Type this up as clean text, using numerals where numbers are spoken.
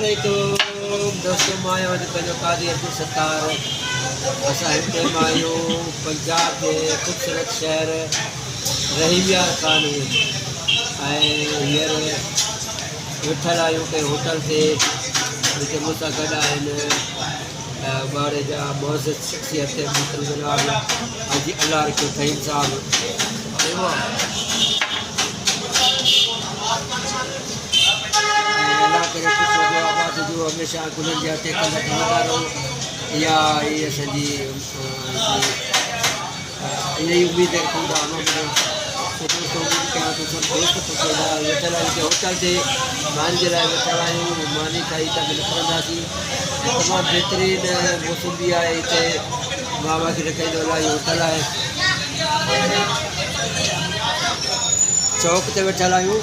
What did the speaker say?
अस्सलामुअलैकुम दोस्तों, मां आहियां पंहिंजो काज़ी अब्दुल सत्तार। असां हिते मां आहियूं पंजाब जे ख़ूबसूरत शहर रहीमिया खान ऐं हींअर वेठल आहियूं कंहिं होटल ते जिते मूंसां गॾु आहिनि ॿार जा मुअज़्ज़िज़ शख़्सियत जनाब हाजी अल्लाह रखियो तहीम साहब। अल्लाह करे ख़ुशि हुजो, आबाद हुजो, हमेशह गुलनि जा टेक लॻंदा रहो। इहा असांजी इन ई उमेद रखूं था। उमेद कयां थो सभु दोस्त वेठल आहियूं होटल ते मान जे लाइ वेठल आहियूं। मानी खाई त निकिरंदासीं ऐं तमामु बहितरीनु मौसम बि आहे हिते। मां खे रखाईंदो इलाही होटल आहे, चौक ते वेठल आहियूं।